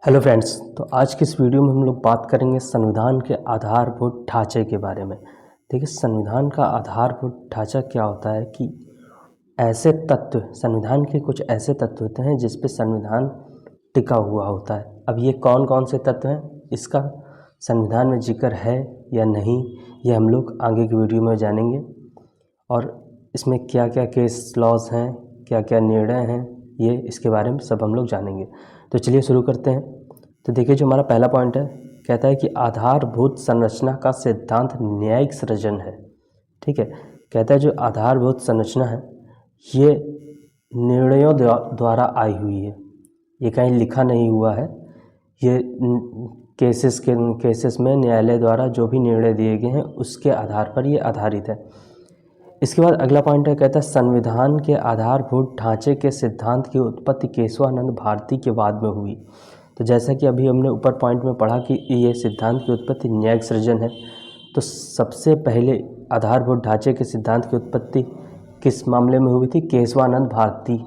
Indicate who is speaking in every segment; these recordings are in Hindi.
Speaker 1: Hello friends. तो आज की इस वीडियो में हम लोग बात करेंगे संविधान के आधारभूत ढांचे के बारे में। देखिए, संविधान का आधारभूत ढांचा क्या होता है कि ऐसे तत्व, संविधान के कुछ ऐसे तत्व होते हैं जिस पे संविधान टिका हुआ होता है। अब ये कौन कौन से तत्व हैं, इसका संविधान में जिक्र है या नहीं, ये हम लोग आगे की वीडियो में जानेंगे। और इसमें क्या क्या केस लॉज हैं, क्या क्या निर्णय हैं, ये इसके बारे में सब हम लोग जानेंगे। तो चलिए शुरू करते हैं। तो देखिए, जो हमारा पहला पॉइंट है, कहता है कि आधारभूत संरचना का सिद्धांत न्यायिक सृजन है। ठीक है, कहता है जो आधारभूत संरचना है ये निर्णयों द्वारा आई हुई है, ये कहीं लिखा नहीं हुआ है। ये केसेस में न्यायालय द्वारा जो भी निर्णय दिए गए हैं उसके आधार पर ये आधारित है। इसके बाद अगला पॉइंट है, कहता है संविधान के आधारभूत ढांचे के सिद्धांत की उत्पत्ति केशवानंद भारती के बाद में हुई। तो जैसा कि अभी हमने ऊपर पॉइंट में पढ़ा कि ये सिद्धांत की उत्पत्ति न्यायिक सृजन है, तो सबसे पहले आधारभूत ढांचे के सिद्धांत की उत्पत्ति किस मामले में हुई थी? केशवानंद भारती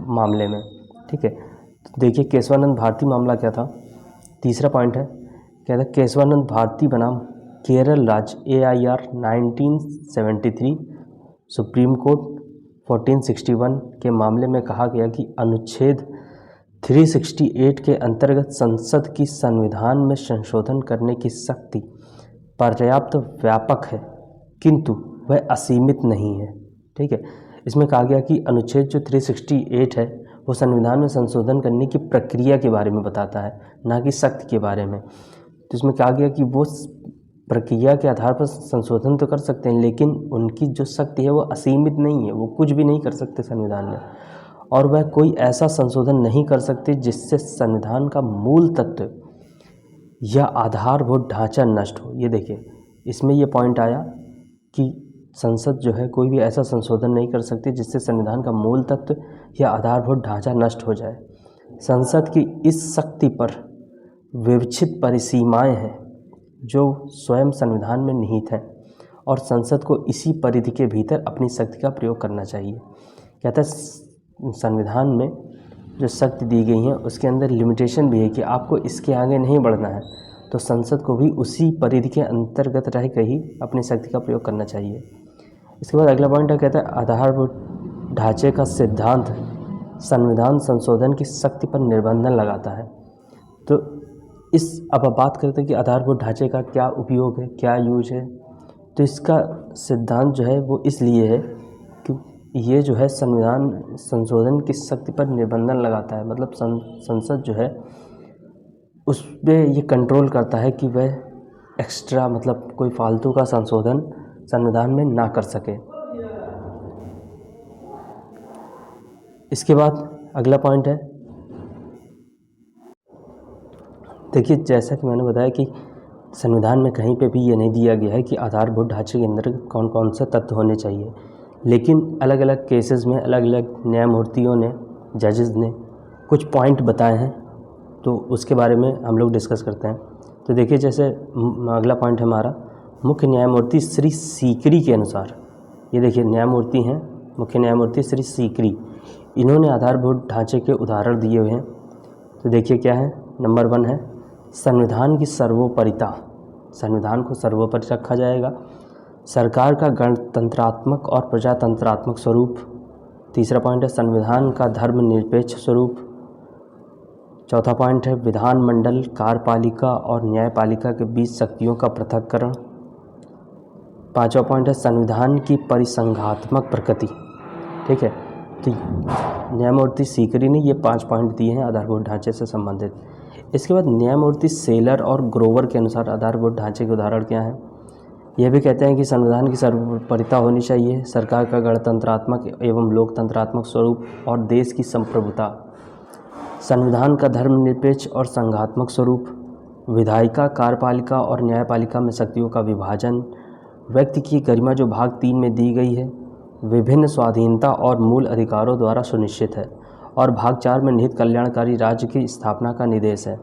Speaker 1: मामले में। ठीक है, तो देखिए केशवानंद भारती मामला क्या था। तीसरा पॉइंट है, कहता है केशवानंद भारती बनाम केरल राज्य AIR 1973 सुप्रीम कोर्ट 1461 के मामले में कहा गया कि अनुच्छेद 368 के अंतर्गत संसद की संविधान में संशोधन करने की शक्ति पर्याप्त व्यापक है किंतु वह असीमित नहीं है। ठीक है, इसमें कहा गया कि अनुच्छेद जो 368 है वो संविधान में संशोधन करने की प्रक्रिया के बारे में बताता है, ना कि शक्ति के बारे में। तो इसमें कहा गया कि वो प्रक्रिया के आधार पर संशोधन तो कर सकते हैं, लेकिन उनकी जो शक्ति है वो असीमित नहीं है, वो कुछ भी नहीं कर सकते संविधान में, और वह कोई ऐसा संशोधन नहीं कर सकते जिससे संविधान का मूल तत्व या आधारभूत ढांचा नष्ट हो। ये देखिए, इसमें ये पॉइंट आया कि संसद जो है कोई भी ऐसा संशोधन नहीं कर सकती जिससे संविधान का मूल तत्व या आधारभूत ढांचा नष्ट हो जाए। संसद की इस शक्ति पर विवक्षित परिसीमाएं हैं जो स्वयं संविधान में निहित है और संसद को इसी परिधि के भीतर अपनी शक्ति का प्रयोग करना चाहिए। कहता है संविधान में जो शक्ति दी गई है उसके अंदर लिमिटेशन भी है कि आपको इसके आगे नहीं बढ़ना है, तो संसद को भी उसी परिधि के अंतर्गत रह कर ही अपनी शक्ति का प्रयोग करना चाहिए। इसके बाद अगला पॉइंट है, कहता है आधारभूत ढांचे का सिद्धांत संविधान संशोधन की शक्ति पर निर्बंधन लगाता है। तो अब बात करते हैं कि आधारभूत ढांचे का क्या उपयोग है, क्या यूज है। तो इसका सिद्धांत जो है वो इसलिए है कि ये जो है संविधान संशोधन की शक्ति पर निर्बंधन लगाता है, मतलब संसद जो है उस पर ये कंट्रोल करता है कि वह एक्स्ट्रा, मतलब कोई फालतू का संशोधन संविधान में ना कर सके। इसके बाद अगला पॉइंट है, देखिए जैसा कि मैंने बताया कि संविधान में कहीं पे भी ये नहीं दिया गया है कि आधारभूत ढांचे के अंदर कौन कौन से तत्व होने चाहिए, लेकिन अलग अलग केसेस में अलग अलग न्यायमूर्तियों ने, जजेस ने कुछ पॉइंट बताए हैं, तो उसके बारे में हम लोग डिस्कस करते हैं। तो देखिए, जैसे अगला पॉइंट है हमारा, मुख्य न्यायमूर्ति श्री सीकरी के अनुसार, ये देखिए न्यायमूर्ति हैं मुख्य न्यायमूर्ति श्री सीकरी, इन्होंने आधारभूत ढांचे के उदाहरण दिए हुए हैं। तो देखिए क्या है, नंबर 1 है संविधान की सर्वोपरिता, संविधान को सर्वोपरि रखा जाएगा। सरकार का गणतंत्रात्मक और प्रजातंत्रात्मक स्वरूप। तीसरा पॉइंट है संविधान का धर्मनिरपेक्ष स्वरूप। चौथा पॉइंट है विधानमंडल, कार्यपालिका और न्यायपालिका के बीच शक्तियों का पृथक्करण। पांचवा पॉइंट है संविधान की परिसंघात्मक प्रकृति। ठीक है, तो न्यायमूर्ति सीकरी ने ये 5 पॉइंट दिए हैं आधारभूत ढांचे से संबंधित। इसके बाद न्यायमूर्ति सेलर और ग्रोवर के अनुसार आधारभूत ढांचे के उदाहरण क्या हैं। यह भी कहते हैं कि संविधान की सर्वोपरिता होनी चाहिए, सरकार का गणतंत्रात्मक एवं लोकतंत्रात्मक स्वरूप और देश की संप्रभुता, संविधान का धर्मनिरपेक्ष और संघात्मक स्वरूप, विधायिका, कार्यपालिका और न्यायपालिका में शक्तियों का विभाजन, व्यक्ति की गरिमा जो भाग 3 में दी गई है, विभिन्न स्वाधीनता और मूल अधिकारों द्वारा सुनिश्चित है, और भाग 4 में निहित कल्याणकारी राज्य की स्थापना का निर्देश है।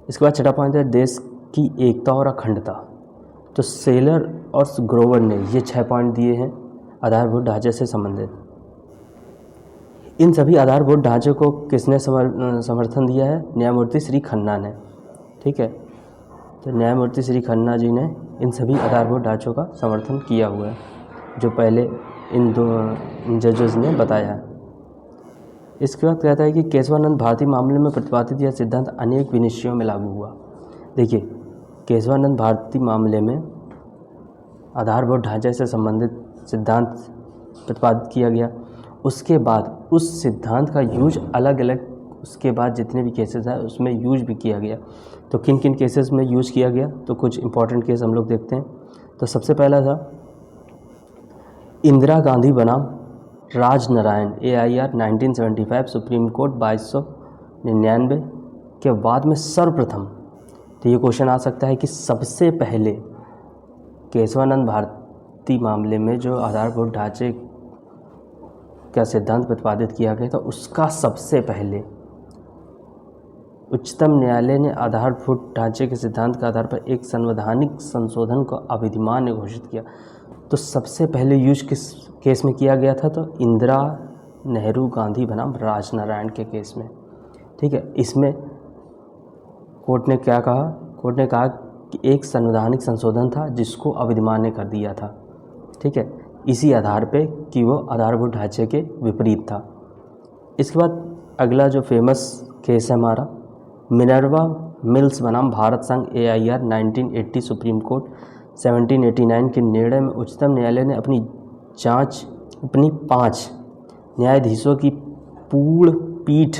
Speaker 1: इसके बाद छठा पॉइंट है देश की एकता और अखंडता। तो सेलर और ग्रोवर ने ये 6 पॉइंट दिए हैं आधारभूत ढांचे से संबंधित। इन सभी आधारभूत ढांचे को किसने समर्थन दिया है? न्यायमूर्ति श्री खन्ना ने। ठीक है, तो न्यायमूर्ति श्री खन्ना जी ने इन सभी आधारभूत ढांचों का समर्थन किया हुआ है, जो पहले इन दो जजेस ने बताया है। इसके बाद कहता है कि केशवानंद भारती मामले में प्रतिपादित यह सिद्धांत अनेक विनिश्चयों में लागू हुआ। देखिए, केशवानंद भारती मामले में आधारभूत ढांचे से संबंधित सिद्धांत प्रतिपादित किया गया। उसके बाद उस सिद्धांत का यूज अलग अलग, उसके बाद जितने भी केसेस हैं उसमें यूज भी किया गया। तो किन किन केसेस में यूज किया गया, तो कुछ इंपॉर्टेंट केस हम लोग देखते हैं। तो सबसे पहला था इंदिरा गांधी बनाम राजनारायण AIR 1975 सुप्रीम कोर्ट 2299 के बाद में सर्वप्रथम, तो ये क्वेश्चन आ सकता है कि सबसे पहले केशवानंद भारती मामले में जो आधारभूत ढांचे का सिद्धांत प्रतिपादित किया गया था, उसका सबसे पहले उच्चतम न्यायालय ने आधारभूत ढांचे के सिद्धांत के आधार पर एक संवैधानिक संशोधन को अविधिमान्य घोषित किया। तो सबसे पहले यूज किस केस में किया गया था? तो इंदिरा नेहरू गांधी बनाम राजनारायण के केस में। ठीक है, इसमें कोर्ट ने क्या कहा? कोर्ट ने कहा कि एक संवैधानिक संशोधन था जिसको अविधिमान्य कर दिया था। ठीक है, इसी आधार पे कि वो आधारभूत ढांचे के विपरीत था। इसके बाद अगला जो फेमस केस है हमारा, मिनर्वा मिल्स बनाम भारत संघ AIR 1980 सुप्रीम कोर्ट 1789 के निर्णय में उच्चतम न्यायालय ने अपनी 5 न्यायाधीशों की पूर्ण पीठ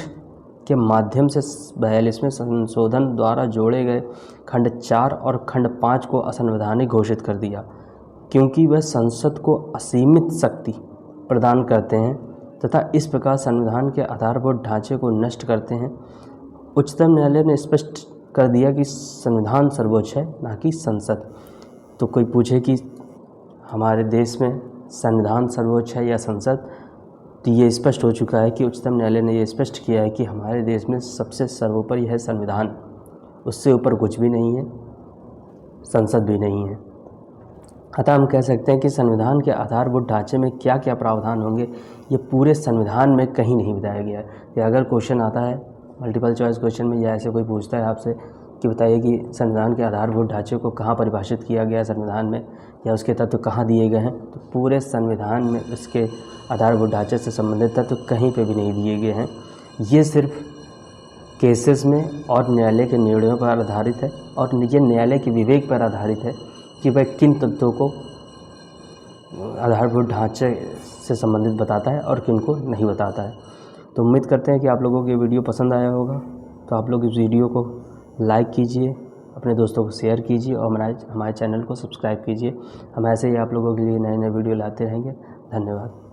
Speaker 1: के माध्यम से 42वें संशोधन द्वारा जोड़े गए खंड 4 और खंड 5 को असंवैधानिक घोषित कर दिया, क्योंकि वह संसद को असीमित शक्ति प्रदान करते हैं तथा इस प्रकार संविधान के आधारभूत ढांचे को नष्ट करते हैं। उच्चतम न्यायालय ने स्पष्ट कर दिया कि संविधान सर्वोच्च है, ना कि संसद। तो कोई पूछे कि हमारे देश में संविधान सर्वोच्च है या संसद, तो ये स्पष्ट हो चुका है कि उच्चतम न्यायालय ने ये स्पष्ट किया है कि हमारे देश में सबसे सर्वोपरि है संविधान, उससे ऊपर कुछ भी नहीं है, संसद भी नहीं है। अतः हम कह सकते हैं कि संविधान के आधारभूत ढांचे में क्या क्या प्रावधान होंगे, ये पूरे संविधान में कहीं नहीं बताया गया है। या अगर क्वेश्चन आता है मल्टीपल चॉइस क्वेश्चन में, या ऐसे कोई पूछता है आपसे कि बताइए कि संविधान के आधारभूत ढांचे को कहाँ परिभाषित किया गया है संविधान में, या उसके तत्व कहाँ दिए गए हैं, तो पूरे संविधान में उसके आधारभूत ढांचे से संबंधित तत्व कहीं पे भी नहीं दिए गए हैं। ये सिर्फ केसेस में और न्यायालय के निर्णयों पर आधारित है, और ये न्यायालय के विवेक पर आधारित है कि वह किन तत्वों को आधारभूत ढांचे से संबंधित बताता है और किन को नहीं बताता है। तो उम्मीद करते हैं कि आप लोगों को ये वीडियो पसंद आया होगा। तो आप लोग इस वीडियो को लाइक कीजिए, अपने दोस्तों को शेयर कीजिए और हमारे चैनल को सब्सक्राइब कीजिए। हम ऐसे ही आप लोगों के लिए नए नए वीडियो लाते रहेंगे। धन्यवाद।